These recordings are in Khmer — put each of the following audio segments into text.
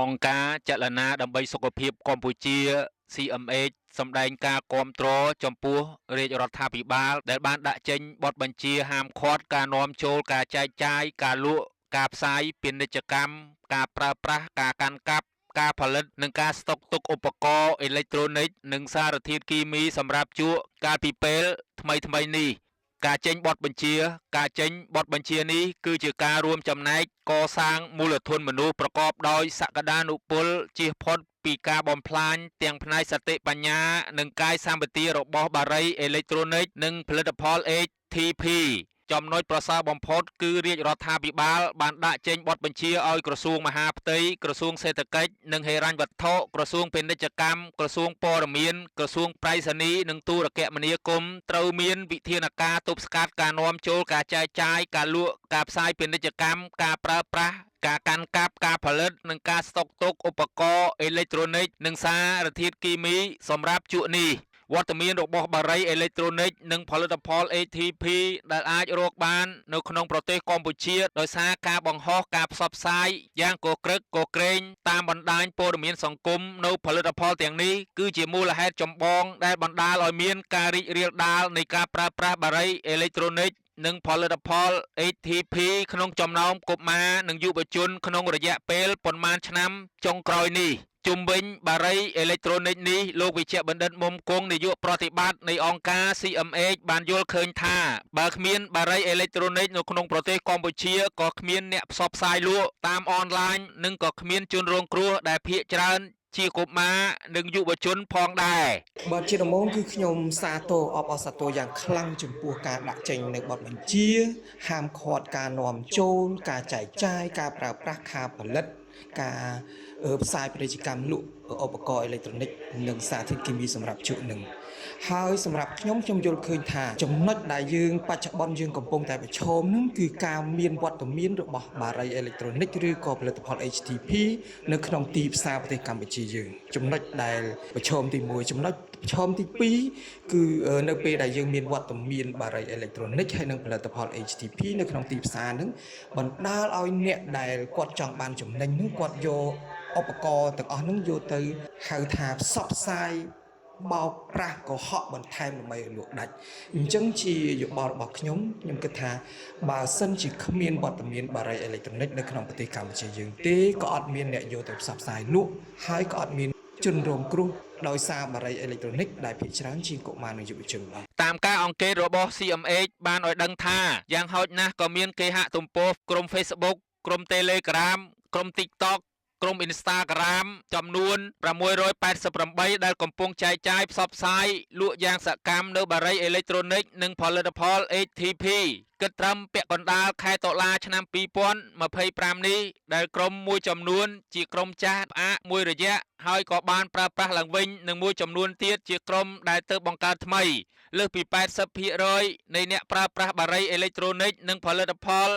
អង្គការចលនាដើម្បីសុខភាពកម្ពុជា CMH សម្ដែងការគាំទ្រចំពោះរាជរដ្ឋាភិបាលដែលបានដាក់ចេញបទបញ្ជាហាមឃាត់ការនាំចូលការចែកចាយការលក់ការផ្សាយពាណិជ្ជកម្មការប្រើប្រាស់ការកាន់កាប់ការផលិតនិងការស្តុកទុកឧបករណ៍អេឡិចត្រូនិកនិងសារធាតុគីមីសម្រាប់ជក់កាលពីពេលថ្មីនេះការចេញបទបញ្ជានេះគឺជាការរួមចំណែកកសាងមូលធនមនុស្សប្រកបដោយសក្តានុពលជៀសផុតពីការបំផ្លាញទាំងផ្នែកសតិបញ្ញានិងកាយសម្បទារបស់បារីអេឡិចត្រូនិកនិងផលិតផល HTP ចំណុចប្រសើរបំផុតគឺរាជរដ្ឋាភិបាលបានដាក់ចេញបទបញ្ជាឲ្យក្រសួងមហាផ្ទៃក្រសួងសេដ្ឋកិច្ចនិងហិរញ្ញវត្ថុក្រសួងពាណិជ្ជកម្មក្រសួងព័ត៌មានក្រសួងប្រៃសណីនិងទូរគមនាគមន៍ត្រូវមានវិធានការទប់ស្កាត់ការនាំចូលការចែកចាយការលក់ការផ្សាយពាណិជ្ជកម្មការប្រើប្រាស់ការកាន់កាប់ការផលិតនិងការស្តុកទុកឧបករណ៍អេឡិចត្រូនិកនិងសារធាតុគីមីសម្រាប់ជក់នេះវត្តមានរបស់បារីអេឡិចត្រូនិកនិងផលិតផល ATP ដែលអាចរកបាននៅក្នុងប្រទេសកម្ពុជាដោយសារការបង្ហោះការផ្សព្វផ្សាយយ៉ាងកក្រឹកកក្រែងតាមបណ្ដាញព័ត៌មានសង្គមនៅផលិតផលទាំងនេះគឺជាមូលហេតុចម្បងដែលបណ្ដាលឲ្យមានការរីករាលដាលនៃការប្រើប្រាស់បារីអេឡិចត្រូនិកនិងផលិតផល ATP ក្នុងចំណោមកុមារនិងយុវជនក្នុងរយៈពេលប៉ុន្មានឆ្នាំចុងក្រោយនេះជុំវិញបារីអេឡិចត្រូនិកនេះលោកវិជ្ជបណ្ឌិតមុំគង់នាយកប្រតិបត្តិនៃអង្គការ CMH បានយល់ឃើញថាបើគ្មានបារីអេឡិចត្រូនិកនៅក្នុងប្រទេសកម្ពុជាក៏គ្មានអ្នកផ្សព្វផ្សាយលក់តាមអនឡាញនិងក៏គ្មានជនរងគ្រោះដែលភាគច្រើនជាកុមារនិងយុវជនផងដែរបាទជាដំបូងគឺខ្ញុំសាទរអបអរសាទរយ៉ាងខ្លាំងចំពោះការដាក់ចេញនៅបទបញ្ជាហាមឃាត់ការនាំចូលការចែកចាយការប្រើប្រាស់ការផលិតការផ្សាយពាណិជ្ជកម្មលក់ឧបករណ៍អេឡិចត្រូនិកនិងសារធាតុគីមីសម្រាប់ជក់នឹងហើយសម្រាប់ខ្ញុំយល់ឃើញថាចំណុចដែលយើងបច្ចុប្បន្នយើងកំពុងតែប្រឈមនឹងគឺការមានវត្តមានរបស់បារីអេឡិចត្រូនិកឬក៏ផលិតផល HTP នៅក្នុងទីផ្សារប្រទេសកម្ពុជាយើងចំណុចដែលប្រឈមទី1ចំណុចប្រឈមទី2គឺនៅពេលដែលយើងមានវត្តមានបារីអេឡិចត្រូនិកហើយនិងផលិតផល HTP នៅក្នុងទីផ្សារនឹងបណ្ដាលឲ្យអ្នកដែលគាត់ចង់បានចំណេញនឹងគាត់យកឧបករណ៍ទាំងអស់នឹងយកទៅហៅថាផ្សព្វផ្សាយបោកប្រាស់កុហកបន្ថែមដើម្បីលក់ដាច់អញ្ចឹងជាយោបល់របស់ខ្ញុំគិតថាបើសិនជាគ្មានវត្តមានបារីអេឡិចត្រូនិកនៅក្នុងប្រទេសកម្ពុជាយើងទេក៏អត់មានអ្នកយកទៅផ្សព្វផ្សាយលក់ហើយក៏អត់មានជនរងគ្រោះដោយសារបារីអេឡិចត្រូនិកដែលភាគច្រើនជាកុមារនិងយុវជនបាទតាមការអង្កេតរបស់ CMH បានឲ្យដឹងថាយ៉ាងហោចណាស់ក៏មានគេហទំព័រក្រុម Facebook ក្រុម Telegram ក្រុម TikTok ក្រុម Instagram ចំនួន688ដែលកំពុងចែកចាយផ្សព្វផ្សាយលក់យ៉ាងសកម្មនៅបារីអេឡិចត្រូនិកនិងផលិតផល ATP គិតត្រឹមពាក់កណ្ដាលខែតុលាឆ្នាំ2025នេះដែលក្រុមមួយចំនួនជាក្រុមចាស់ផ្អាកមួយរយៈហើយក៏បានប្រើប្រាស់ឡើងវិញនិងមួយចំនួនទៀតជាក្រុមដែលទើបបង្កើតថ្មីលើសពី 80% នៃអ្នកប្រើប្រាស់បារីអេឡិចត្រូនិកនិងផលិតផល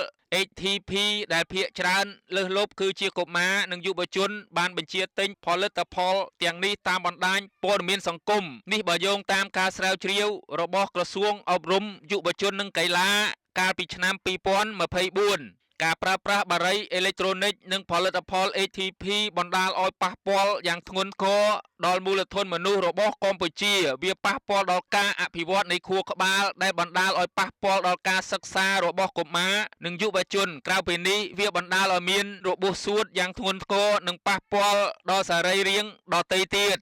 HTP ដែលភាគច្រើនលើសលប់គឺជាកុមារនិងយុវជនបានបញ្ជាទិញផលិតផលទាំងនេះតាមបណ្ដាញព័ត៌មានសង្គមនេះបើយោងតាមការស្រាវជ្រាវរបស់ក្រសួងអប់រំយុវជននិងកីឡាកាលពីឆ្នាំ2024ការប្រើប្រាស់បារីអេឡិចត្រូនិកនិងផលិតផល ATP បណ្ដាលឲ្យប៉ះពាល់យ៉ាងធ្ងន់ធ្ងរដល់មូលធនមនុស្សរបស់កម្ពុជាវាប៉ះពាល់ដល់ការអភិវឌ្ឍនៃខួរក្បាលដែលបណ្ដាលឲ្យប៉ះពាល់ដល់ការសិក្សារបស់កុមារនិងយុវជនក្រៅពីនេះវាបណ្ដាលឲ្យមានរបួសសួតយ៉ាងធ្ងន់ធ្ងរនិងប៉ះពាល់ដល់សរីរាង្គដទៃទៀត